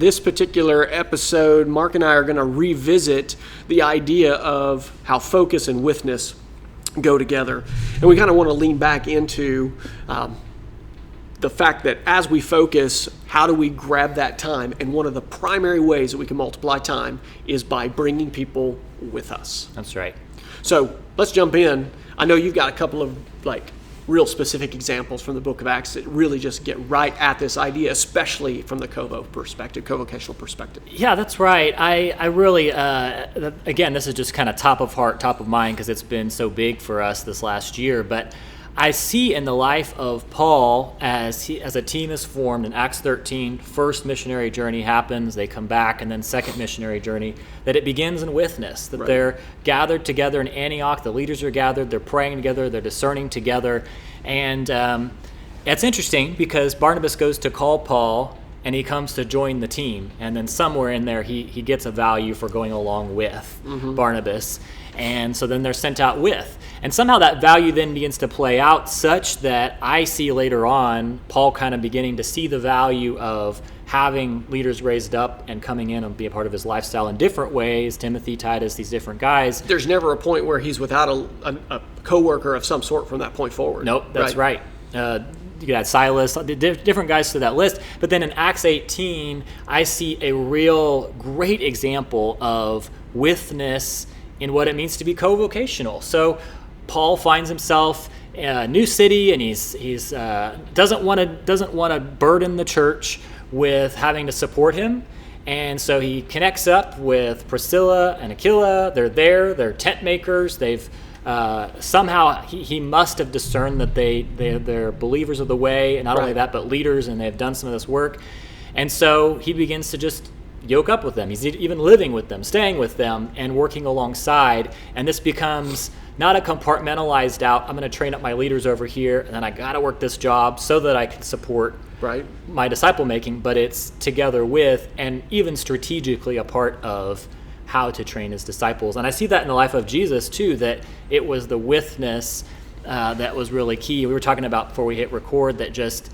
this particular episode, Mark and I are going to revisit the idea of how focus and withness go together. And we kind of want to lean back into the fact that as we focus, how do we grab that time? And one of the primary ways that we can multiply time is by bringing people with us. That's right. So let's jump in. I know you've got a couple of real specific examples from the book of Acts that really just get right at this idea, especially from the co-vocational perspective. Yeah, that's right. I really, again, this is just kind of top of heart, top of mind, because it's been so big for us this last year. But I see in the life of Paul, as a team is formed in Acts 13, first missionary journey happens, they come back, and then second missionary journey, that it begins in withness, that they're gathered together in Antioch, the leaders are gathered, they're praying together, they're discerning together. And it's interesting because Barnabas goes to call Paul, and he comes to join the team. And then somewhere in there, he gets a value for going along with Barnabas. And so then they're sent out with. And somehow that value then begins to play out such that I see later on Paul kind of beginning to see the value of having leaders raised up and coming in and be a part of his lifestyle in different ways. Timothy, Titus, these different guys. There's never a point where he's without a coworker of some sort from that point forward. Nope, that's right. You could add Silas, different guys to that list. But then in Acts 18, I see a real great example of withness in what it means to be co-vocational. So Paul finds himself in a new city, and he's doesn't want to burden the church with having to support him. And so he connects up with Priscilla and Aquila. They're tent makers. They've somehow he must have discerned that they're believers of the way, and not only that, but leaders, and they've done some of this work. And so he begins to just yoke up with them. He's even living with them, staying with them, and working alongside. And this becomes not a compartmentalized out, I'm going to train up my leaders over here, and then I got to work this job so that I can support my disciple making, but it's together with and even strategically a part of how to train his disciples. And I see that in the life of Jesus too, that it was the withness that was really key. We were talking about before we hit record that just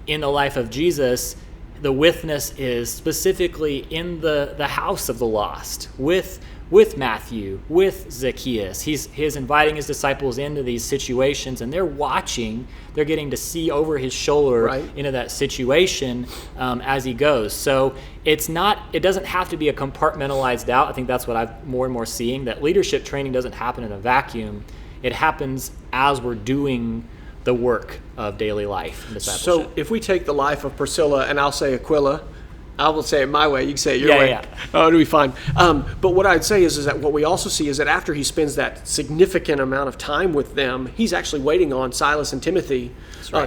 in the life of Jesus, the withness is specifically in the house of the lost, with Matthew, with Zacchaeus. He's inviting his disciples into these situations, and they're watching. They're getting to see over his shoulder into that situation as he goes. So it doesn't have to be a compartmentalized out. I think that's what I'm more and more seeing, that leadership training doesn't happen in a vacuum. It happens as we're doing the work of daily life and discipleship. So if we take the life of Priscilla, and I'll say Aquila, I will say it my way, you can say it your way. Yeah. Oh, it'll be fine. But what I'd say is that what we also see is that after he spends that significant amount of time with them, he's actually waiting on Silas and Timothy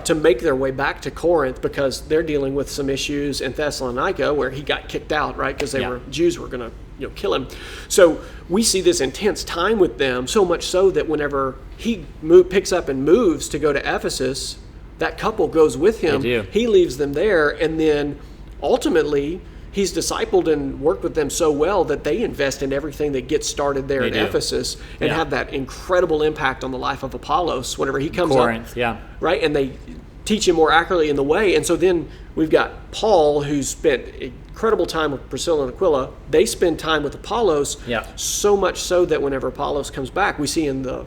to make their way back to Corinth, because they're dealing with some issues in Thessalonica where he got kicked out, right? Because Jews were going to kill him. So we see this intense time with them, so much so that whenever he picks up and moves to go to Ephesus, that couple goes with him. He leaves them there, and then ultimately he's discipled and worked with them so well that they invest in everything that gets started there in Ephesus, and have that incredible impact on the life of Apollos whenever he comes Corinth, up. Right? And they teach him more accurately in the way. And so then we've got Paul, who's spent incredible time with Priscilla and Aquila. They spend time with Apollos, so much so that whenever Apollos comes back, we see in the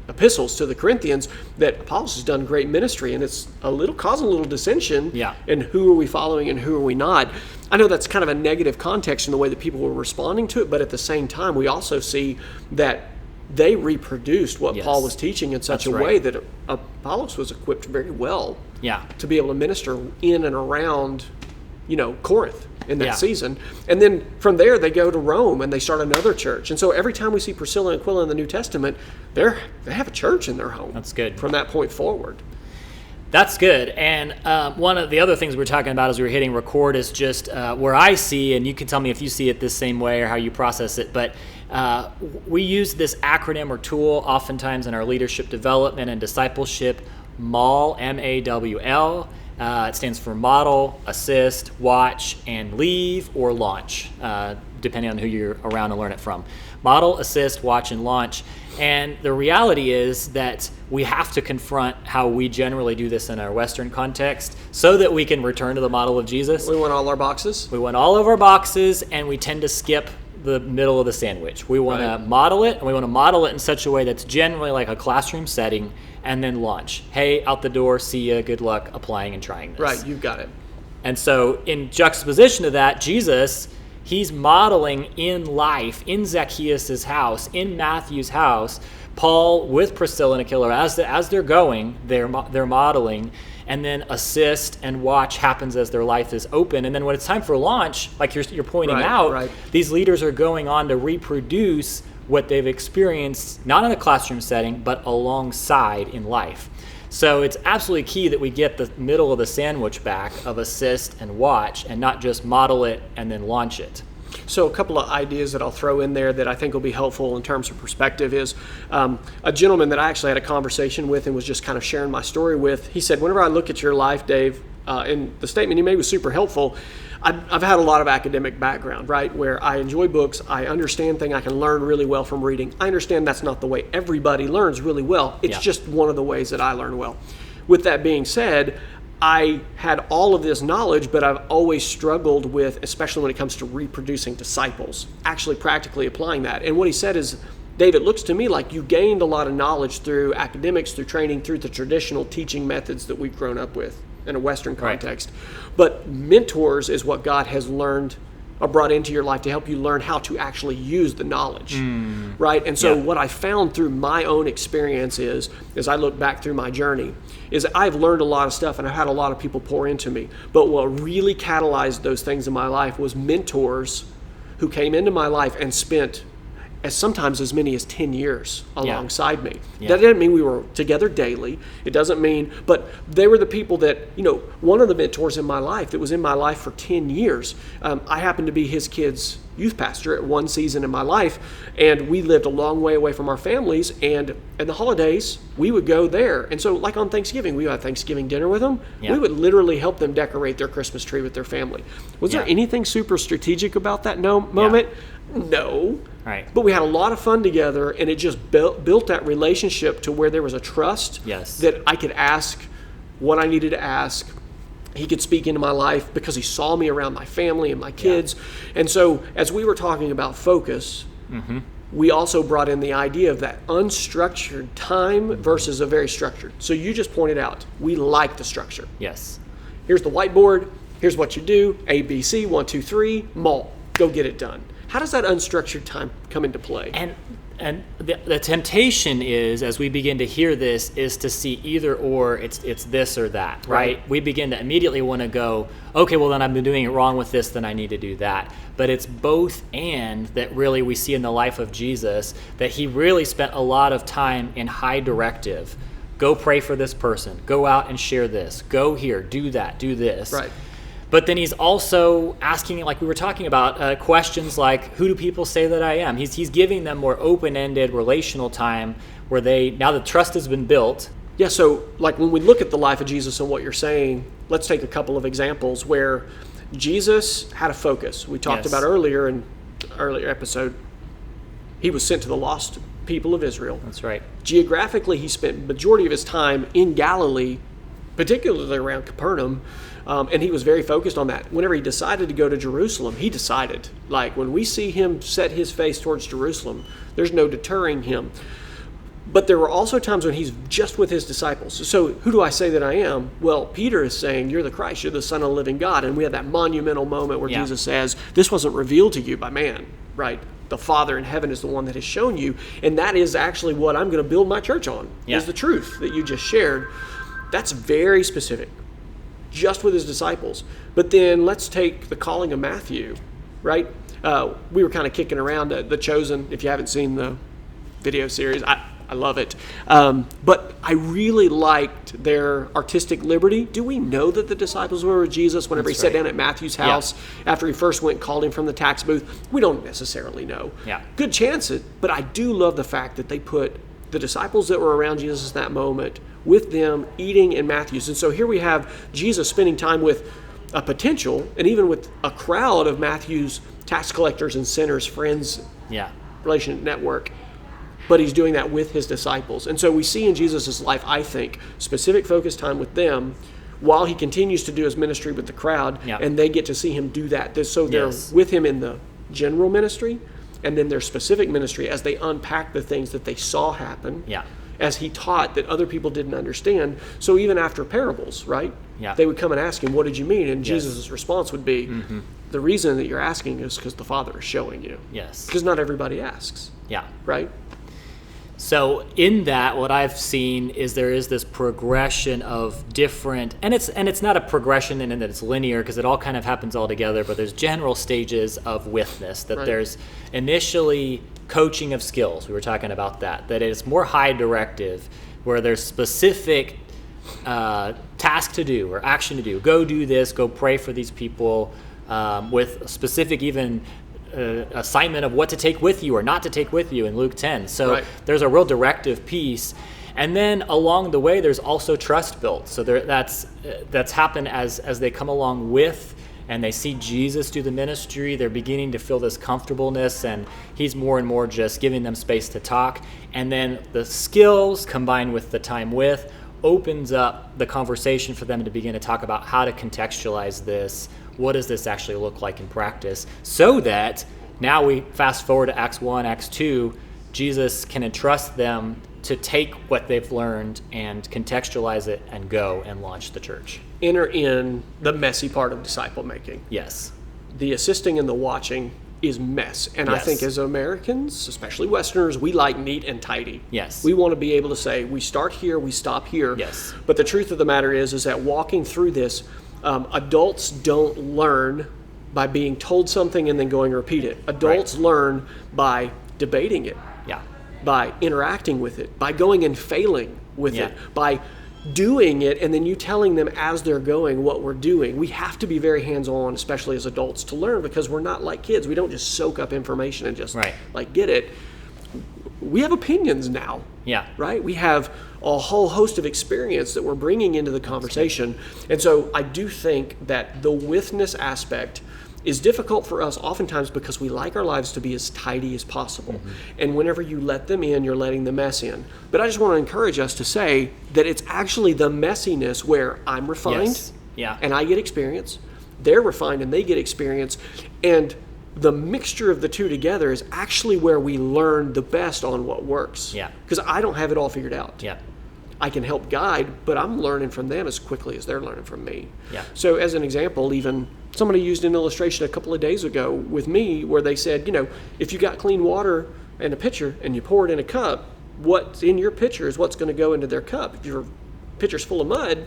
epistles to the Corinthians that Apollos has done great ministry, and it's causing a little dissension in who are we following and who are we not. I know that's kind of a negative context in the way that people were responding to it, but at the same time, we also see that they reproduced what Paul was teaching in such a way that Apollos was equipped very well to be able to minister in and around, Corinth in that season. And then from there, they go to Rome and they start another church. And so every time we see Priscilla and Aquila in the New Testament, they have a church in their home. That's good. From that point forward. That's good. And one of the other things we're talking about as we were hitting record is just where I see, and you can tell me if you see it this same way or how you process it, but we use this acronym or tool oftentimes in our leadership development and discipleship, MAWL, M-A-W-L. It stands for model, assist, watch, and leave or launch. depending on who you're around and learn it from. Model, assist, watch, and launch. And the reality is that we have to confront how we generally do this in our Western context so that we can return to the model of Jesus. We want all our boxes. We want all of our boxes, and we tend to skip the middle of the sandwich. We want to model it, and we want to model it in such a way that's generally like a classroom setting, and then launch. Hey, out the door, see ya, good luck applying and trying this. Right, you've got it. And so in juxtaposition to that, Jesus, he's modeling in life, in Zacchaeus' house, in Matthew's house. Paul with Priscilla and Aquila, as they're going, they're modeling, and then assist and watch happens as their life is open. And then when it's time for launch, like you're pointing out, these leaders are going on to reproduce what they've experienced, not in a classroom setting, but alongside in life. So it's absolutely key that we get the middle of the sandwich back of assist and watch, and not just model it and then launch it. So a couple of ideas that I'll throw in there that I think will be helpful in terms of perspective is a gentleman that I actually had a conversation with and was just kind of sharing my story with. He said, whenever I look at your life, Dave, and the statement he made was super helpful. I've had a lot of academic background, right, where I enjoy books. I understand things. I can learn really well from reading. I understand that's not the way everybody learns really well. It's just one of the ways that I learn well. With that being said, I had all of this knowledge, but I've always struggled with, especially when it comes to reproducing disciples, actually practically applying that. And what he said is, Dave, it looks to me like you gained a lot of knowledge through academics, through training, through the traditional teaching methods that we've grown up with in a Western context. But mentors is what God has learned or brought into your life to help you learn how to actually use the knowledge, right? And so what I found through my own experience is, as I look back through my journey, is I've learned a lot of stuff and I've had a lot of people pour into me. But what really catalyzed those things in my life was mentors who came into my life and spent sometimes as many as 10 years alongside me. That didn't mean we were together daily. It doesn't mean, but they were the people that, one of the mentors in my life that was in my life for 10 years, I happened to be his kid's youth pastor at one season in my life, and we lived a long way away from our families, and in the holidays, we would go there. And so like on Thanksgiving, we would have Thanksgiving dinner with them. We would literally help them decorate their Christmas tree with their family. Was there anything super strategic about that moment? No. Right. But we had a lot of fun together, and it just built that relationship to where there was a trust that I could ask what I needed to ask. He could speak into my life because he saw me around my family and my kids. And so as we were talking about focus, we also brought in the idea of that unstructured time versus a very structured. So you just pointed out, we like the structure. Yes. Here's the whiteboard. Here's what you do. A, B, C, 1, 2, 3, malt. Go get it done. How does that unstructured time come into play? And the temptation is, as we begin to hear this, is to see either or, it's this or that, right? We begin to immediately want to go, okay, well then I've been doing it wrong with this, then I need to do that. But it's both and that really we see in the life of Jesus, that he really spent a lot of time in high directive. Go pray for this person. Go out and share this. Go here. Do that. Do this. Right. But then he's also asking, like we were talking about, questions like, who do people say that I am? He's giving them more open-ended relational time where now the trust has been built. Yeah, so like when we look at the life of Jesus and what you're saying, let's take a couple of examples where Jesus had a focus. We talked about earlier in the earlier episode, he was sent to the lost people of Israel. That's right. Geographically, he spent the majority of his time in Galilee, particularly around Capernaum, and he was very focused on that. Whenever he decided to go to Jerusalem, he decided, like when we see him set his face towards Jerusalem, there's no deterring him. But there were also times when he's just with his disciples. So who do I say that I am? Well, Peter is saying, you're the Christ, you're the Son of the living God. And we had that monumental moment where Jesus says, this wasn't revealed to you by man, right? The Father in heaven is the one that has shown you. And that is actually what I'm going to build my church on, is the truth that you just shared. That's very specific, just with his disciples. But then let's take the calling of Matthew, right? We were kind of kicking around The Chosen. If you haven't seen the video series, I love it. But I really liked their artistic liberty. Do we know that the disciples were with Jesus whenever he sat down at Matthew's house after he first went and called him from the tax booth? We don't necessarily know. Good chance it, but I do love the fact that they put the disciples that were around Jesus in that moment with them eating in Matthew's. And so here we have Jesus spending time with a potential and even with a crowd of Matthew's tax collectors and sinners, friends, Yeah. relation network. But he's doing that with his disciples. And so we see in Jesus' life, I think, specific focus time with them while he continues to do his ministry with the crowd, and they get to see him do that. So they're with him in the general ministry, and then their specific ministry as they unpack the things that they saw happen, as he taught that other people didn't understand. So even after parables, right? They would come and ask him, what did you mean? And Jesus' response would be, the reason that you're asking is because the Father is showing you. Because not everybody asks. Right? So in that, what I've seen is there is this progression of different, and it's not a progression in that it's linear, because it all kind of happens all together, but there's general stages of witness, that there's initially coaching of skills. We were talking about that it's more high directive, where there's specific task to do or action to do. Go do this, go pray for these people, with specific even assignment of what to take with you or not to take with you in Luke 10. So there's a real directive piece. And then along the way, there's also trust built. So that's happened as they come along with and they see Jesus do the ministry. They're beginning to feel this comfortableness, and he's more and more just giving them space to talk. And then the skills combined with the time with opens up the conversation for them to begin to talk about how to contextualize this. What does this actually look like in practice? So that now we fast forward to Acts 1, Acts 2, Jesus can entrust them to take what they've learned and contextualize it and go and launch the church. Enter in the messy part of disciple making. Yes. The assisting and the watching is mess. And I think as Americans, especially Westerners, we like neat and tidy. Yes. We want to be able to say, we start here, we stop here. Yes. But the truth of the matter is that walking through this, adults don't learn by being told something and then going to repeat it. Adults learn by debating it, by interacting with it, by going and failing with it, by doing it, and then you telling them as they're going what we're doing. We have to be very hands-on, especially as adults, to learn, because we're not like kids. We don't just soak up information and just get it. We have opinions now. Right? We have a whole host of experience that we're bringing into the conversation. And so I do think that the witness aspect is difficult for us oftentimes because we like our lives to be as tidy as possible. And whenever you let them in, you're letting the mess in. But I just want to encourage us to say that it's actually the messiness where I'm refined and I get experience. They're refined and they get experience. And the mixture of the two together is actually where we learn the best on what works. Because I don't have it all figured out. I can help guide, but I'm learning from them as quickly as they're learning from me. So as an example, even somebody used an illustration a couple of days ago with me where they said, if you got clean water in a pitcher and you pour it in a cup, what's in your pitcher is what's going to go into their cup. If your pitcher's full of mud,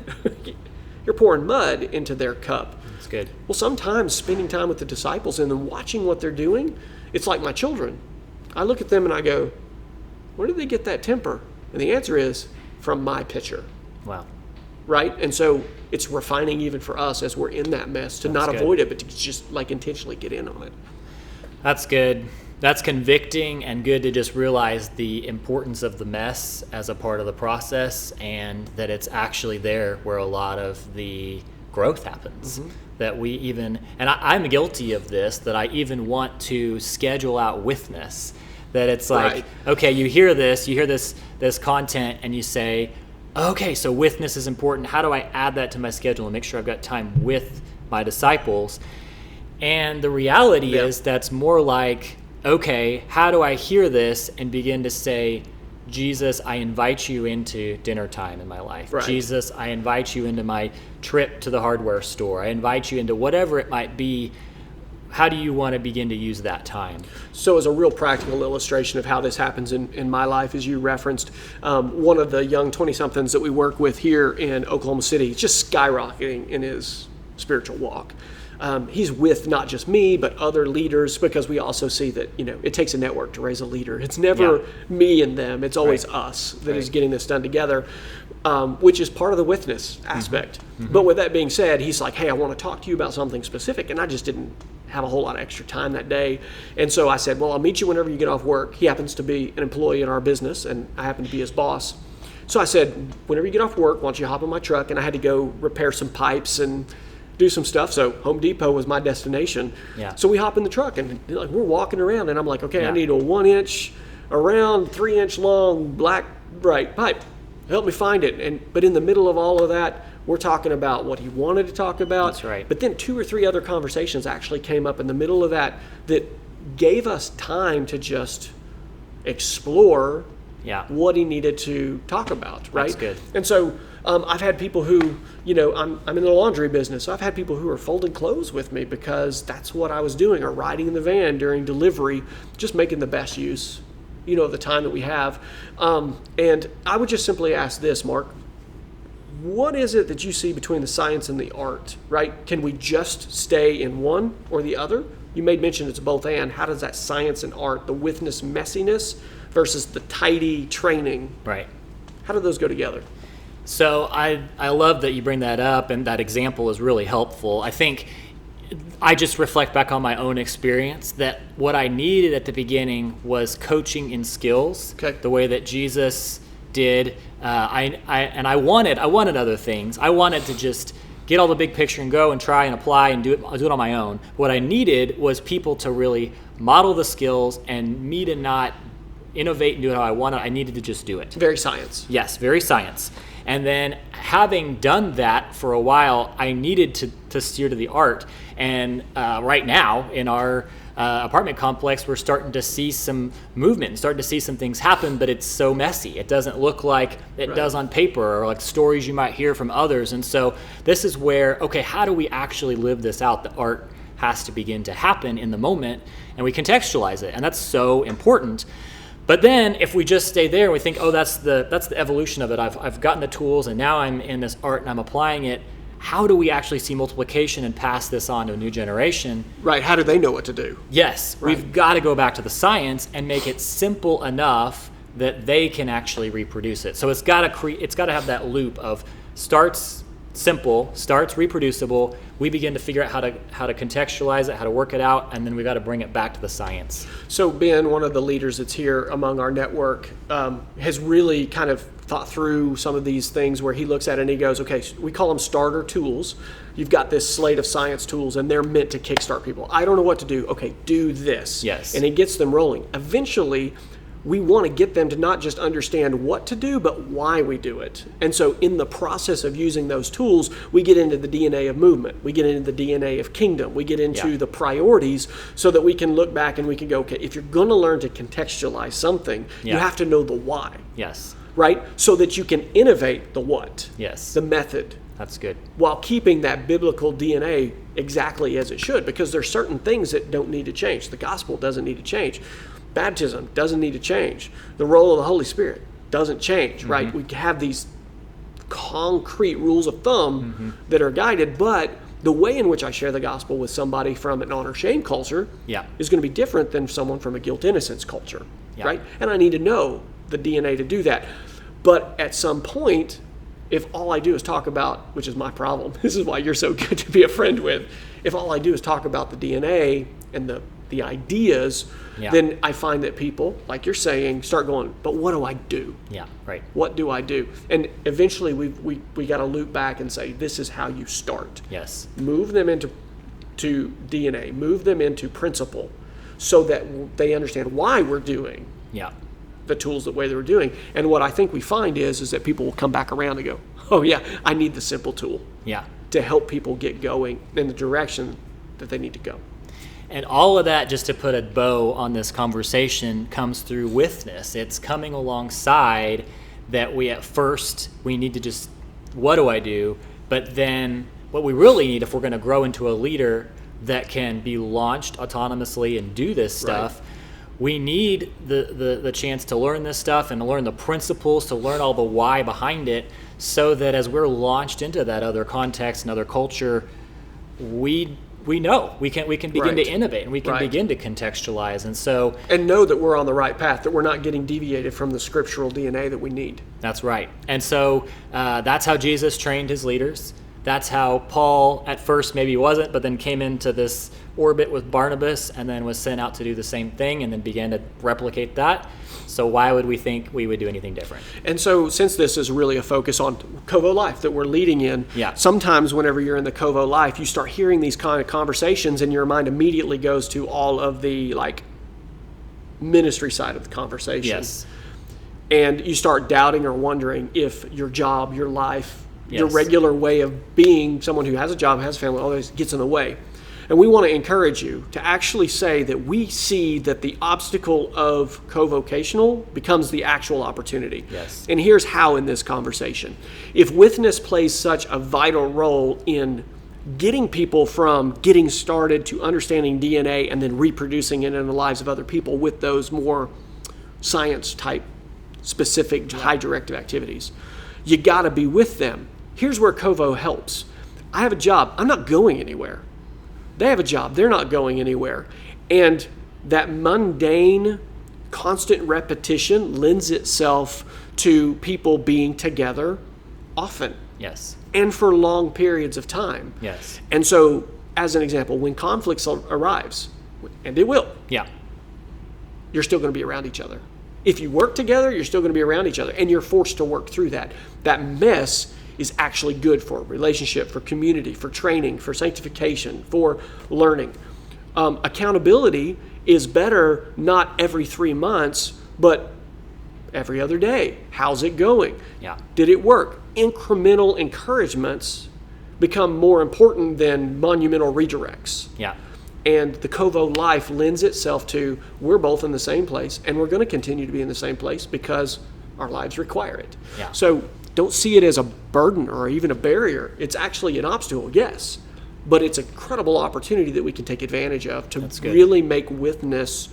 you're pouring mud into their cup. That's good. Well, sometimes spending time with the disciples and then watching what they're doing, it's like my children. I look at them and I go, where did they get that temper? And the answer is, from my pitcher. Wow. Right? And so it's refining even for us as we're in that mess to not avoid it, but to just intentionally get in on it. That's good. That's convicting and good to just realize the importance of the mess as a part of the process, and that it's actually there where a lot of the growth happens. That we even, and I'm guilty of this, that I even want to schedule out withness. That it's like, okay, you hear this content and you say, okay, so witness is important. How do I add that to my schedule and make sure I've got time with my disciples? And the reality is that's more like, okay, how do I hear this and begin to say, Jesus, I invite you into dinner time in my life. Jesus, I invite you into my trip to the hardware store. I invite you into whatever it might be. How do you want to begin to use that time? So as a real practical illustration of how this happens in my life, as you referenced, one of the young 20-somethings that we work with here in Oklahoma City, just skyrocketing in his spiritual walk. He's with not just me, but other leaders, because we also see that, it takes a network to raise a leader. It's never me and them. It's always us that is getting this done together, which is part of the witness aspect. But with that being said, he's like, hey, I want to talk to you about something specific. And I just didn't have a whole lot of extra time that day. And so I said, well, I'll meet you whenever you get off work. He happens to be an employee in our business, and I happen to be his boss. So I said, whenever you get off work, why don't you hop in my truck? And I had to go repair some pipes and do some stuff. So Home Depot was my destination. Yeah. So we hop in the truck and like we're walking around, and I'm like, okay, Yeah. I need a 1-inch around, 3-inch long black bright pipe. Help me find it. But in the middle of all of that, we're talking about what he wanted to talk about. That's right. But then 2 or 3 other conversations actually came up in the middle of that gave us time to just explore what he needed to talk about, right? That's good. And so I've had people who, I'm in the laundry business, so I've had people who are folding clothes with me because that's what I was doing, or riding in the van during delivery, just making the best use, of the time that we have. And I would just simply ask this, Mark, what is it that you see between the science and the art, right? Can we just stay in one or the other? You made mention it's both and. How does that science and art, the Withness messiness versus the tidy training, right? How do those go together? So I love that you bring that up, and that example is really helpful. I think I just reflect back on my own experience that what I needed at the beginning was coaching in skills, the way that Jesus did. I wanted other things. I wanted to just get all the big picture and go and try and apply and do it on my own. What I needed was people to really model the skills and me to not innovate and do it how I wanted. I needed to just do it. Very science. Yes, very science. And then having done that for a while, I needed to steer to the art. And right now in our apartment complex, we're starting to see some movement and starting to see some things happen, but it's so messy. It doesn't look like it does on paper or like stories you might hear from others. And so this is where, okay, how do we actually live this out? The art has to begin to happen in the moment, and we contextualize it. And that's so important. But then if we just stay there and we think, oh, that's the evolution of it. I've gotten the tools and now I'm in this art and I'm applying it. How do we actually see multiplication and pass this on to a new generation? Right. How do they know what to do? Yes. Right. We've got to go back to the science and make it simple enough that they can actually reproduce it. So it's got to have that loop of starts simple, starts reproducible. We begin to figure out how to contextualize it, how to work it out, and then we got to bring it back to the science. So Ben, one of the leaders that's here among our network, has really kind of thought through some of these things where he looks at it and he goes, okay, we call them starter tools. You've got this slate of science tools and they're meant to kickstart people. I don't know what to do. Okay, do this. Yes. And it gets them rolling. Eventually, we want to get them to not just understand what to do, but why we do it. And so in the process of using those tools, we get into the DNA of movement. We get into the DNA of kingdom. We get into the priorities so that we can look back and we can go, okay, if you're going to learn to contextualize something, you have to know the why. Yes. Right? So that you can innovate the what. Yes. The method. That's good. While keeping that biblical DNA exactly as it should, because there's certain things that don't need to change. The gospel doesn't need to change. Baptism doesn't need to change. The role of the Holy Spirit doesn't change, right? We have these concrete rules of thumb that are guided, but the way in which I share the gospel with somebody from an honor-shame culture is going to be different than someone from a guilt-innocence culture, right? And I need to know the DNA to do that. But at some point, if all I do is talk about, which is my problem, this is why you're so good to be a friend with, if all I do is talk about the DNA and the ideas, then I find that people, like you're saying, start going, but what do I do? Yeah, right. What do I do? And eventually we got to loop back and say, this is how you start. Yes. Move them into DNA, move them into principle so that they understand why we're doing the tools the way they were doing. And what I think we find is that people will come back around and go, oh yeah, I need the simple tool to help people get going in the direction that they need to go. And all of that, just to put a bow on this conversation, comes through Withness. It's coming alongside that we need to just, what do I do? But then what we really need, if we're going to grow into a leader that can be launched autonomously and do this stuff, we need the chance to learn this stuff and to learn the principles, to learn all the why behind it, so that as we're launched into that other context and other culture, we know we can begin to innovate and we can begin to contextualize, and know that we're on the right path, that we're not getting deviated from the scriptural DNA that we need. That's right. And so that's how Jesus trained his leaders. That's how Paul at first maybe wasn't, but then came into this orbit with Barnabas and then was sent out to do the same thing and then began to replicate that. So why would we think we would do anything different? And so since this is really a focus on Covo Life that we're leading in, sometimes whenever you're in the Covo Life, you start hearing these kind of conversations and your mind immediately goes to all of the ministry side of the conversation. Yes. And you start doubting or wondering if your job, your life, your regular way of being someone who has a job, has a family, all this gets in the way. And we want to encourage you to actually say that we see that the obstacle of co-vocational becomes the actual opportunity. Yes. And here's how in this conversation. If Withness plays such a vital role in getting people from getting started to understanding DNA and then reproducing it in the lives of other people with those more science type specific high directive activities, you got to be with them. Here's where Covo helps. I have a job. I'm not going anywhere. They have a job. They're not going anywhere. And that mundane, constant repetition lends itself to people being together often. Yes. And for long periods of time. Yes. And so, as an example, when conflicts arrives, and it will, you're still going to be around each other. If you work together, you're still going to be around each other, and you're forced to work through that. That mess is actually good for relationship, for community, for training, for sanctification, for learning. Accountability is better not every 3 months, but every other day. How's it going? Yeah. Did it work? Incremental encouragements become more important than monumental redirects. Yeah. And the Covo life lends itself to, we're both in the same place, and we're going to continue to be in the same place because our lives require it. Yeah. So don't see it as a burden or even a barrier. It's actually an obstacle, yes, but it's an incredible opportunity that we can take advantage of to really make Withness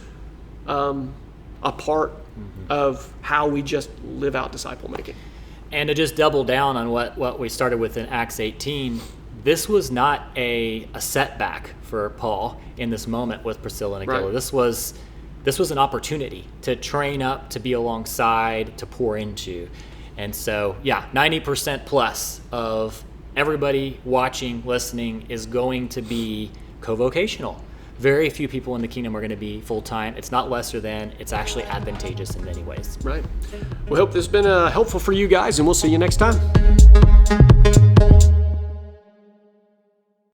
a part of how we just live out disciple making. And to just double down on what we started with in Acts 18, this was not a setback for Paul in this moment with Priscilla and Aquila. Right. This was an opportunity to train up, to be alongside, to pour into. And so, 90% plus of everybody watching, listening is going to be co-vocational. Very few people in the kingdom are going to be full-time. It's not lesser than. It's actually advantageous in many ways. Right. We hope this has been helpful for you guys, and we'll see you next time.